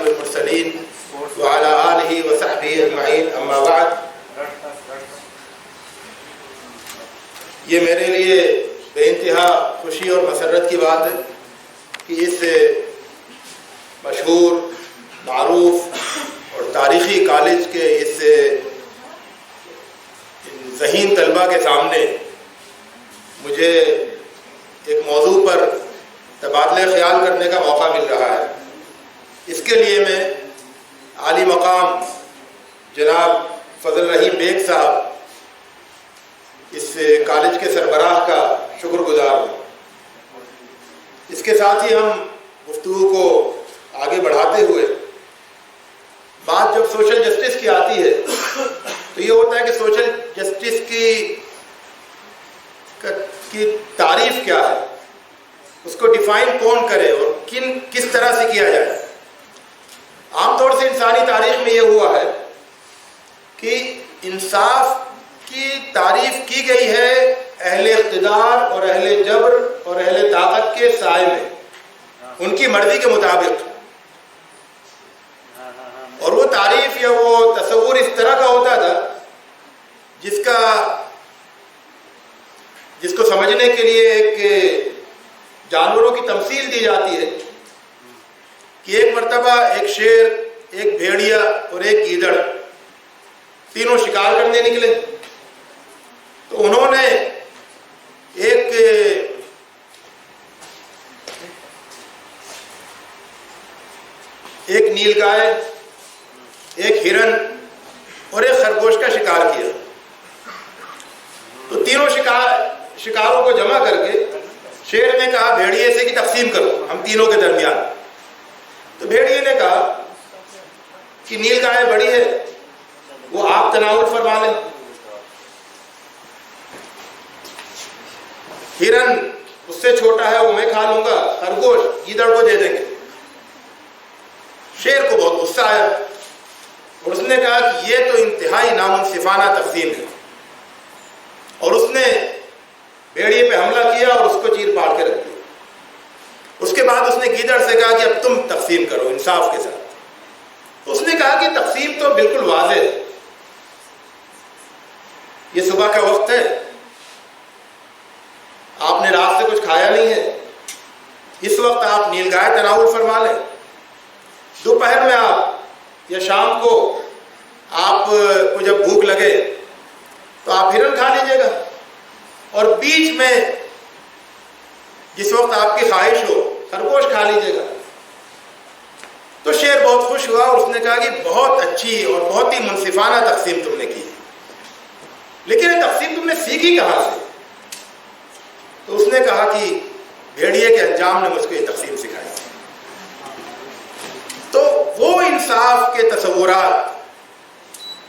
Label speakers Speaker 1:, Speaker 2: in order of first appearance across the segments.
Speaker 1: المرسلین وعلی آلہ وصحبہ اجمعین، اما بعد۔ یہ میرے لیے بے انتہا خوشی اور مسرت کی بات ہے کہ اس مشہور، معروف اور تاریخی کالج کے اس ذہین طلباء کے سامنے مجھے ایک موضوع پر تبادلہ خیال کرنے کا موقع مل رہا ہے۔ اس کے لیے میں عالی مقام جناب فضل رحیم بیگ صاحب، اس کالج کے سربراہ کا شکر گزار ہوں۔ اس کے ساتھ ہی ہم گفتگو کو آگے بڑھاتے ہوئے، بات جب سوشل جسٹس کی آتی ہے تو یہ ہوتا ہے کہ سوشل جسٹس کی تعریف کیا ہے، اس کو ڈیفائن کون کرے اور کس طرح سے کیا جائے۔ عام طور سے انسانی تاریخ میں یہ ہوا ہے کہ انصاف کی تعریف کی گئی ہے اہل اقتدار اور اہل جبر اور اہل طاقت کے سائے میں، ان کی مرضی کے مطابق، اور وہ تعریف یا وہ تصور اس طرح کا ہوتا تھا جس کو سمجھنے کے لیے ایک جانوروں کی تمثیل دی جاتی ہے کہ ایک مرتبہ ایک شیر، ایک بھیڑیا اور ایک گیدڑ تینوں شکار کرنے نکلے، تو انہوں نے ایک نیل گائے، ایک ہرن اور ایک خرگوش کا شکار کیا۔ تو تینوں شکاروں کو جمع کر کے شیر نے کہا بھیڑیے سے کہ تقسیم کرو ہم تینوں کے درمیان۔ تو بھیڑیے نے کہا کہ نیل گائے بڑی ہے، وہ آپ تناول فرما لیں، ہرن اس سے چھوٹا ہے وہ میں کھا لوں گا، خرگوش گیدڑ کو دے دیں گے۔ شیر کو بہت غصہ آیا اور اس نے کہا کہ یہ تو انتہائی نامنصفانہ تقسیم ہے، اور اس نے بھیڑیے پہ حملہ کیا اور اس کو چیر پاڑ کے رکھ دیا۔ اس کے بعد اس نے گیدڑ سے کہا کہ اب تم تقسیم کرو انصاف کے ساتھ۔ اس نے کہا کہ تقسیم تو بالکل واضح ہے، یہ صبح کا وقت ہے، آپ نے رات سے کچھ کھایا نہیں ہے، اس وقت آپ نیل گائے تناول فرما لیں، دوپہر میں آپ یا شام کو آپ کو جب بھوک لگے تو آپ ہرن کھا لیجیے گا، اور بیچ میں جس وقت آپ کی خواہش ہو خرگوش کھا لیجیے گا۔ تو شیر بہت خوش ہوا اور اس نے کہا کہ بہت اچھی اور بہت ہی منصفانہ تقسیم تم نے کی، لیکن یہ تقسیم تم نے سیکھی کہاں سے؟ تو اس نے کہا کہ بھیڑیے کے انجام نے مجھ کو یہ تقسیم سکھائی۔ تو وہ انصاف کے تصورات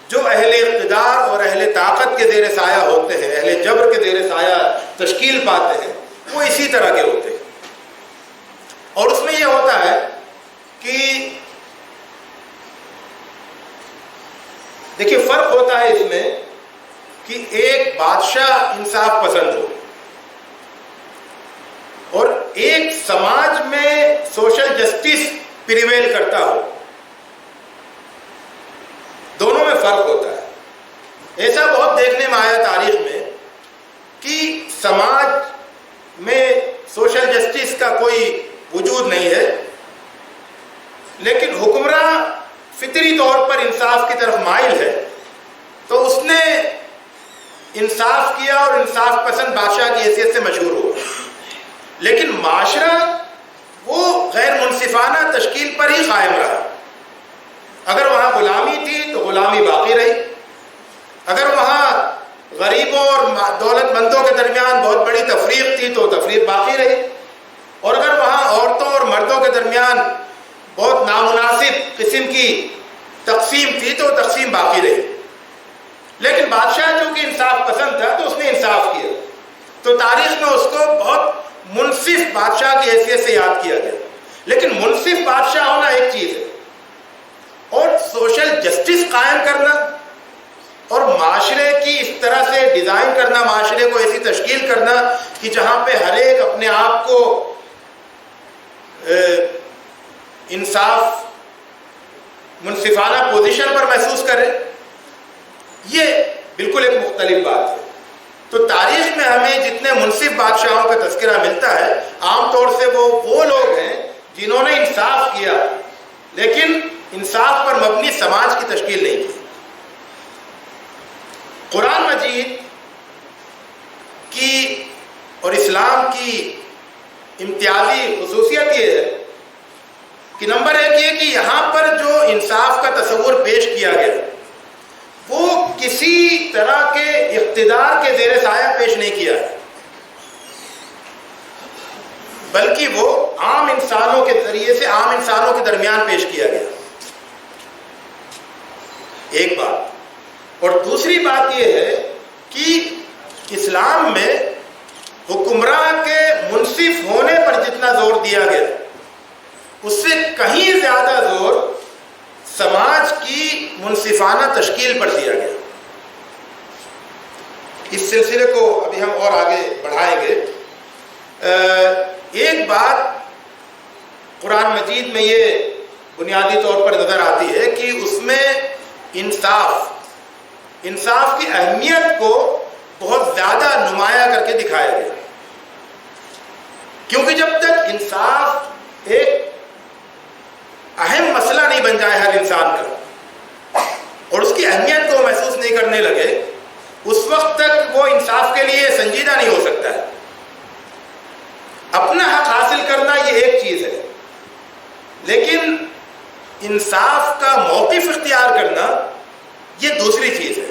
Speaker 1: جو اہل اقتدار اور اہل طاقت کے زیر سایہ ہوتے ہیں، اہل جبر کے زیر سایہ تشکیل پاتے ہیں، وہ اسی طرح کے ہوتے ہیں۔ اور اس میں یہ ہوتا ہے کہ دیکھیے فرق ہوتا ہے اس میں کہ ایک بادشاہ انصاف پسند ہو اور ایک سماج میں سوشل جسٹس پریویل کرتا ہو، دونوں میں فرق ہوتا ہے۔ ایسا بہت دیکھنے میں آیا تاریخ میں کہ سماج میں سوشل جسٹس کا کوئی وجود نہیں ہے، لیکن حکمراں فطری طور پر انصاف کی طرف مائل ہے، تو اس نے انصاف کیا اور انصاف پسند بادشاہ کی حیثیت سے مشہور ہوا، لیکن معاشرہ وہ غیر منصفانہ تشکیل پر ہی قائم رہا۔ اگر وہاں غلامی تھی تو غلامی باقی رہی، اگر وہاں غریبوں اور دولت مندوں کے درمیان بہت بڑی تفریق تھی تو تفریق باقی رہی، اور اگر وہاں عورتوں اور مردوں کے درمیان بہت نامناسب قسم کی تقسیم تھی تو تقسیم باقی رہی۔ لیکن بادشاہ چونکہ انصاف پسند تھا تو اس نے انصاف کیا، تو تاریخ میں اس کو بہت منصف بادشاہ کی حیثیت سے یاد کیا گیا۔ لیکن منصف بادشاہ ہونا ایک چیز ہے، اور سوشل جسٹس قائم کرنا اور معاشرے کی اس طرح سے ڈیزائن کرنا، معاشرے کو ایسی تشکیل کرنا کہ جہاں پہ ہر ایک اپنے آپ کو انصاف منصفانہ پوزیشن پر محسوس کرے، یہ بالکل ایک مختلف بات ہے۔ تو تاریخ میں ہمیں جتنے منصف بادشاہوں کا تذکرہ ملتا ہے، عام طور سے وہ لوگ ہیں جنہوں نے انصاف کیا، لیکن انصاف پر مبنی سماج کی تشکیل نہیں کی۔ قرآن مجید کی اور اسلام کی امتیازی خصوصیت یہ ہے کہ نمبر ایک یہ کہ یہاں پر جو انصاف کا تصور پیش کیا گیا وہ کسی طرح کے اقتدار کے زیر سایہ پیش نہیں کیا ہے، بلکہ وہ عام انسانوں کے ذریعے سے عام انسانوں کے درمیان پیش کیا گیا، ایک بات۔ اور دوسری بات یہ ہے کہ اسلام میں حکمراں کے منصف ہونے پر جتنا زور دیا گیا اس سے کہیں زیادہ زور سماج کی منصفانہ تشکیل پر دیا گیا۔ اس سلسلے کو ابھی ہم اور آگے بڑھائیں گے۔ ایک بات قرآن مجید میں یہ بنیادی طور پر نظر آتی ہے کہ اس میں انصاف کی اہمیت کو بہت زیادہ نمایاں کر کے دکھایا گیا، کیونکہ جب تک انصاف ایک اہم مسئلہ نہیں بن جائے ہر انسان کا اور اس کی اہمیت کو محسوس نہیں کرنے لگے، اس وقت تک وہ انصاف کے لیے سنجیدہ نہیں ہو سکتا ہے۔ اپنا حق حاصل کرنا یہ ایک چیز ہے، لیکن انصاف کا موقف اختیار کرنا یہ دوسری چیز ہے۔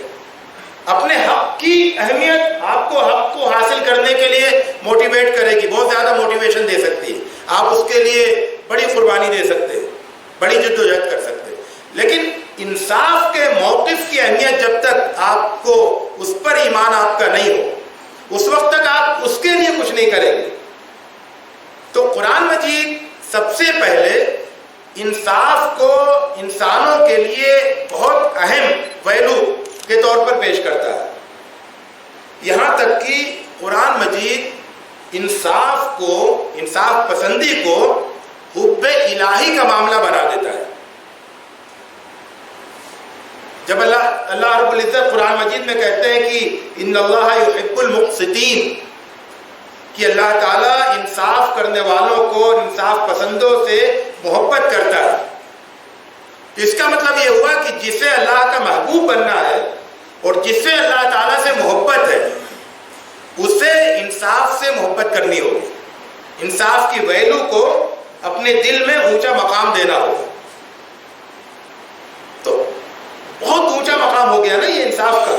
Speaker 1: اپنے حق کی اہمیت آپ کو حق کو حاصل کرنے کے لیے موٹیویٹ کرے گی، بہت زیادہ موٹیویشن دے سکتی ہے، آپ اس کے لیے بڑی قربانی دے سکتے ہیں، بڑی جدوجہد کر سکتے ہیں، لیکن انصاف کے موقف کی اہمیت جب تک آپ کو اس پر ایمان آپ کا نہیں ہو، اس وقت تک آپ اس کے لیے کچھ نہیں کریں گے۔ تو قرآن مجید سب سے پہلے انصاف کو انسانوں کے لیے بہت اہم ویلو کے طور پر پیش کرتا ہے، یہاں تک کہ قرآن مجید انصاف پسندی کو حب الہی کا معاملہ بنا دیتا ہے۔ جب اللہ رب العزت قرآن مجید میں کہتے ہیں کہ ان اللہ یحب المقسطین، کہ اللہ تعالیٰ انصاف کرنے والوں کو انصاف پسندوں سے محبت کرتا ہے، تو اس کا مطلب یہ ہوا کہ جسے اللہ کا محبوب بننا ہے اور جس سے اللہ تعالیٰ سے محبت ہے اسے انصاف سے محبت کرنی ہوگی، انصاف کی ویلو کو اپنے دل میں اونچا مقام دینا ہوگا۔ تو بہت اونچا مقام ہو گیا نا یہ انصاف کا،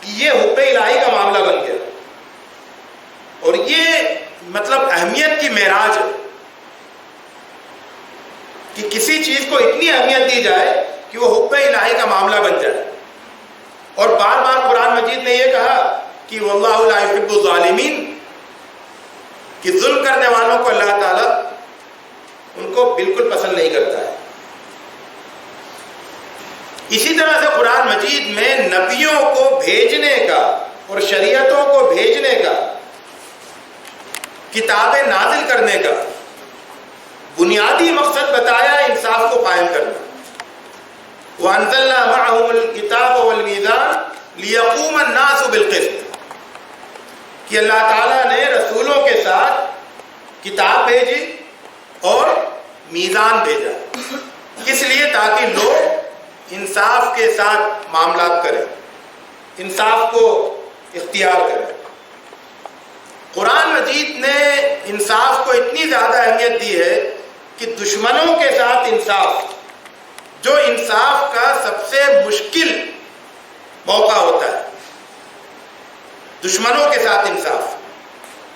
Speaker 1: کہ یہ حب الہی کا معاملہ بن گیا، اور یہ مطلب اہمیت کی معراج ہے کہ کسی چیز کو اتنی اہمیت دی جائے کہ وہ حب الہی کا معاملہ بن جائے۔ اور بار بار قرآن مجید نے یہ کہا کہ واللہ لا یحب الظالمین، کہ ظلم کرنے والوں کو اللہ تعالیٰ ان کو بالکل پسند نہیں کرتا ہے۔ اسی طرح سے قرآن مجید میں نبیوں کو بھیجنے کا اور شریعتوں کو بھیجنے کا، کتابیں نازل کرنے کا بنیادی مقصد بتایا انصاف کو قائم کرنا۔ وَأَنزَلْنَا مَعَهُمُ الْكِتَابَ وَالْمِيزَانَ لِيَقُومَ النَّاسُ بِالْقِسْطِ، کہ اللہ تعالیٰ نے رسولوں کے ساتھ کتاب بھیجی اور میزان بھیجا، اس لیے تاکہ لوگ انصاف کے ساتھ معاملات کریں، انصاف کو اختیار کریں۔ قرآن مجید نے انصاف کو اتنی زیادہ اہمیت دی ہے کہ دشمنوں کے ساتھ انصاف، جو انصاف کا سب سے مشکل موقع ہوتا ہے، دشمنوں کے ساتھ انصاف،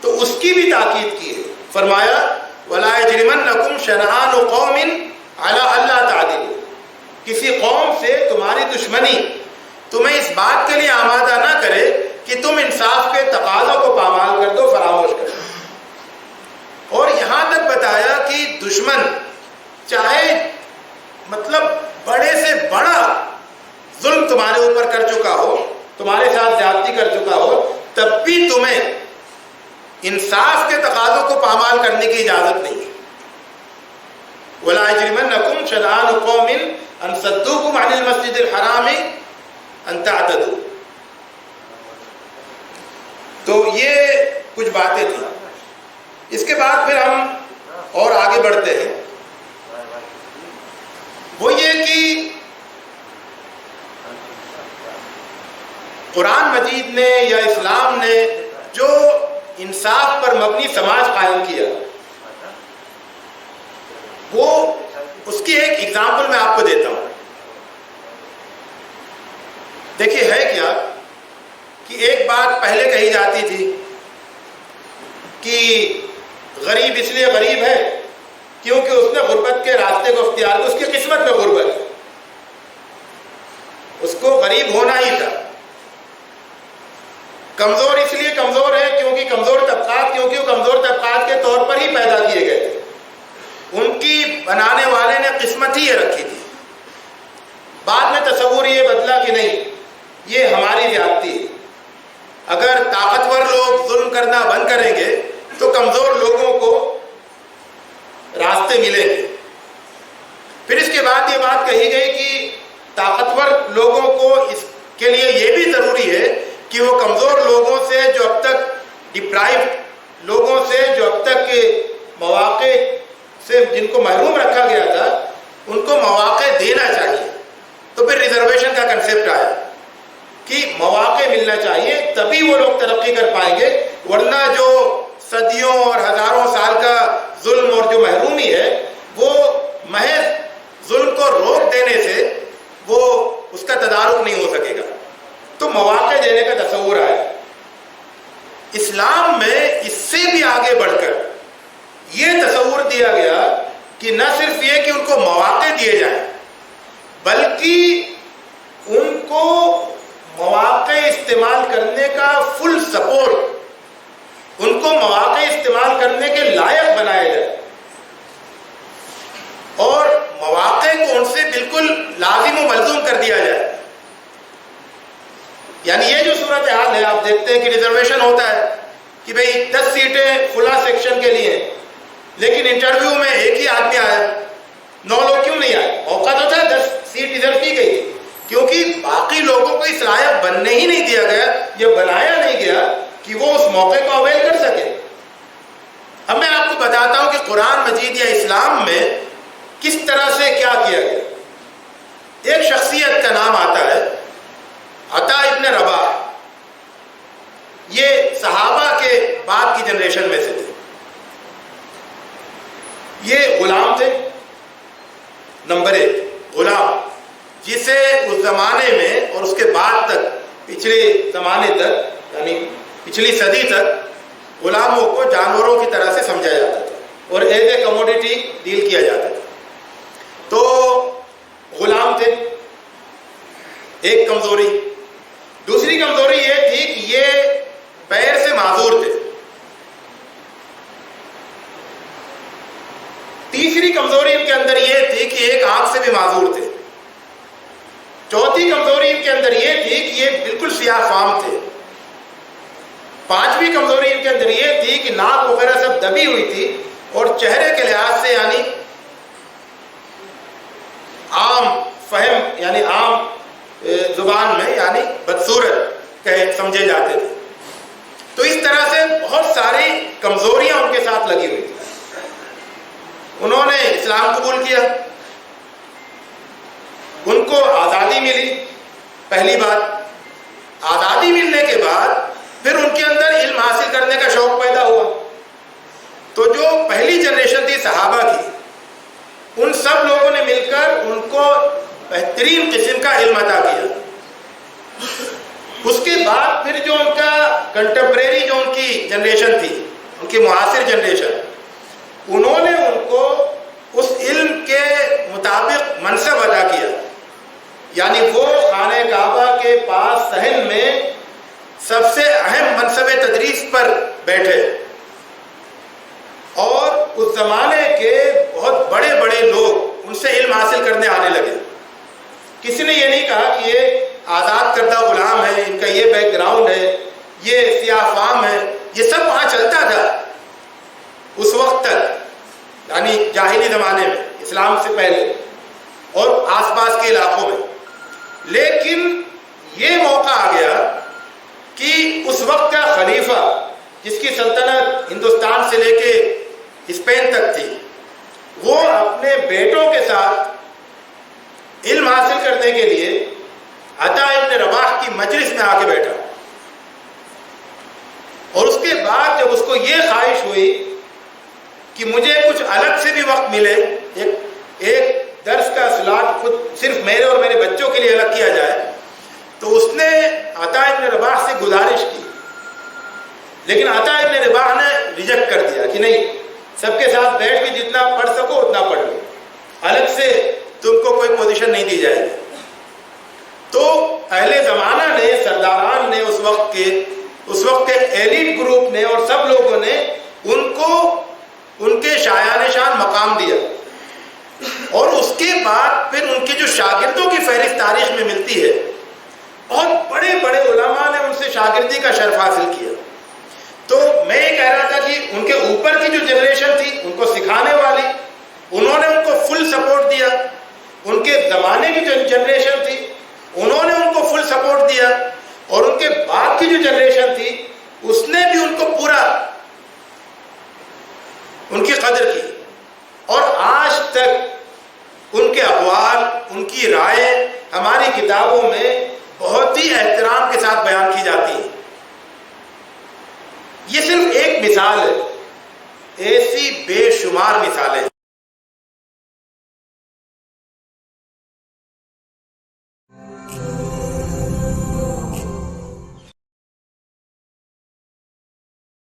Speaker 1: تو اس کی بھی تاکید کی ہے۔ فرمایا وَلَا يَجْرِمَنَّكُمْ شَنَآنُ قَوْمٍ عَلَىٰ أَلَّا تَعْدِلُوا، کسی قوم سے تمہاری دشمنی تمہیں اس بات کے لیے آمادہ نہ کرے کہ تم انصاف کے تقاضوں کو پامال کر دو، فراموش کر دو۔ اور یہاں تک بتایا کہ دشمن چاہے مطلب بڑے سے بڑا ظلم تمہارے اوپر کر چکا ہو، تمہارے ساتھ زیادتی کر چکا ہو، تب بھی تمہیں انصاف کے تقاضوں کو پامال کرنے کی اجازت نہیں ہے۔ وَلَا يَجْرِمَنَّكُمْ شَنَآنُ قَوْمٍ ان صدوکم عن المسجد الحرام ان تعتدوا. تو یہ کچھ باتیں تھیں. اس کے بعد پھر ہم اور آگے بڑھتے ہیں. وہ یہ کہ قرآن مجید نے یا اسلام نے جو انصاف پر مبنی سماج قائم کیا، وہ اس کی ایک ایگزامپل میں آپ کو دیتا ہوں. دیکھیے ہے کیا کہ ایک بات پہلے کہی جاتی تھی کہ غریب اس لیے غریب ہے کیونکہ اس نے غربت کے راستے کو اختیار کیا، اس کی قسمت میں غربت ہے، اس کو غریب ہونا ہی تھا. کمزور اس لیے کمزور ہے کیونکہ کمزور طبقات کے طور پر ہی پیدا کیے گئے تھے، ان کی بنانے والے نے قسمت ہی یہ رکھی تھی. بعد میں تصور یہ بدلا کہ نہیں، یہ ہماری زیادتی ہے. اگر طاقتور لوگ ظلم کرنا بند کریں گے تو کمزور لوگوں کو راستے ملیں گے. پھر اس کے بعد یہ بات کہی گئی کہ طاقتور لوگوں کو اس کے لیے یہ بھی ضروری ہے کہ وہ کمزور لوگوں سے، جو اب تک ڈپرائیوڈ لوگوں سے، جو اب تک کے مواقع سے جن کو محروم رکھا گیا تھا، ان کو مواقع دینا چاہیے. تو پھر ریزرویشن کا کنسیپٹ آیا کہ مواقع ملنا چاہیے، تبھی وہ لوگ ترقی کر پائیں گے. ورنہ جو صدیوں اور ہزاروں سال کا ظلم اور جو محرومی ہے، وہ محض ظلم کو روک دینے سے وہ اس کا تدارک نہیں ہو سکے گا. تو مواقع دینے کا تصور آیا. اسلام میں اس سے بھی آگے بڑھ کر یہ تصور دیا گیا کہ نہ صرف یہ کہ ان کو مواقع دیے جائیں، بلکہ ان کو مواقع استعمال کرنے کا فل سپورٹ، ان کو مواقع استعمال کرنے کے لائق بنایا جائے اور مواقع کو ان سے بالکل لازم و ملزوم کر دیا جائے. یعنی یہ جو صورتحال ہے، آپ دیکھتے ہیں کہ ریزرویشن ہوتا ہے کہ بھئی 10 سیٹیں فلاں سیکشن کے لیے ہیں، لیکن انٹرویو میں ایک ہی آدمی آیا، 9 لوگ کیوں نہیں آئے؟ موقع تو تھا، 10 سیٹ ریزرو کی گئی تھی، کیونکہ باقی لوگوں کو اس لائق بننے ہی نہیں دیا گیا، یہ بنایا نہیں گیا کہ وہ اس موقع کو اویل کر سکے. اب میں آپ کو بتاتا ہوں کہ قرآن مجید یا اسلام میں کس طرح سے کیا کیا گیا. ایک شخصیت کا نام آتا ہے عطا ابن رباح. یہ صحابہ کے بعد کی جنریشن میں سے تھے. یہ غلام تھے. نمبر 1 غلام، جسے اس زمانے میں اور اس کے بعد تک، پچھلے زمانے تک یعنی پچھلی صدی تک غلاموں کو جانوروں کی طرح سے سمجھا جاتا تھا اور ایز اے کموڈیٹی ڈیل کیا جاتا تھا. تو غلام تھے. ایک کمزوری. دوسری کمزوری یہ تھی کہ یہ پیر سے معذور تھے. تیسری کمزوری ان کے اندر یہ تھی کہ ایک آنکھ سے بھی معذور تھے. چوتھی کمزوری ان کے اندر یہ تھی کہ یہ بالکل سیاہ فام تھے. پانچویں کمزوری ان کے اندر یہ تھی کہ ناک وغیرہ سب دبی ہوئی تھی اور چہرے کے لحاظ سے یعنی عام فہم یعنی عام زبان میں یعنی بدصورت سمجھے جاتے تھے. تو اس طرح سے بہت ساری کمزوریاں ان کے ساتھ لگی ہوئی تھی. انہوں نے اسلام قبول کیا، ان کو آزادی ملی. پہلی بات، آزادی ملنے کے بعد پھر ان کے اندر علم حاصل کرنے کا شوق پیدا ہوا. تو جو پہلی جنریشن تھی صحابہ کی، ان سب لوگوں نے مل کر ان کو بہترین قسم کا علم عطا کیا. اس کے بعد پھر جو ان کا کنٹمپریری جو ان کی جنریشن تھی، ان کی معاصر جنریشن، انہوں نے ان کو اس علم کے مطابق منصب ادا کیا. یعنی وہ خانہ کعبہ کے پاس صحن میں سب سے اہم منصب تدریس پر بیٹھے اور اس زمانے کے بہت بڑے بڑے لوگ ان سے علم حاصل کرنے آنے لگے. کسی نے یہ نہیں کہا کہ یہ آزاد کردہ غلام ہے، ان کا یہ بیک گراؤنڈ ہے، یہ سیاہ فام ہے. یہ سب وہاں چلتا تھا اس وقت تک، یعنی جاہلی زمانے میں، اسلام سے پہلے. اور آس پاس کے علاقوں میں. لیکن یہ موقع آ گیا کہ اس وقت کا خلیفہ جس کی سلطنت ہندوستان سے لے کے اسپین تک تھی، وہ اپنے بیٹوں کے ساتھ علم حاصل کرنے کے لیے عطا ابن رباح کی مجلس میں آ کے بیٹھا. اور اس کے بعد جب اس کو یہ خواہش ہوئی کہ مجھے کچھ الگ سے بھی وقت ملے، ایک درس کا سلاٹ خود صرف میرے اور میرے بچوں کے لیے الگ کیا جائے، تو اس نے عطا ابن رباح سے گزارش کی. لیکن عطا ابن رباح نے ریجیکٹ کر دیا کہ نہیں، سب کے ساتھ بیٹھ کے جتنا پڑھ سکو اتنا پڑھ لو، الگ سے تم کو کوئی پوزیشن نہیں دی جائے گی. تو اہل زمانہ نے، سرداران نے، اس وقت کے ایلیٹ گروپ نے اور سب لوگوں نے ان کو ان کے شایان شان مقام دیا. اور اس کے بعد پھر ان کے جو شاگردوں کی فہرست تاریخ میں ملتی ہے، بہت بڑے بڑے علماء نے ان سے شاگردی کا شرف حاصل کیا. تو میں یہ کہہ رہا تھا کہ ان کے اوپر کی جو جنریشن تھی ان کو سکھانے والی، انہوں نے ان کو فل سپورٹ دیا. ان کے زمانے کی جو جنریشن تھی انہوں نے ان کو فل سپورٹ دیا، اور ان کے بعد کی جو جنریشن تھی اس نے بھی ان کو پورا ان کی قدر کی. اور آج تک ان کے اقوال، ان کی رائے ہماری کتابوں میں بہت ہی احترام کے ساتھ بیان کی جاتی ہے. یہ صرف ایک مثال ہے، ایسی بے شمار مثالیں ہیں.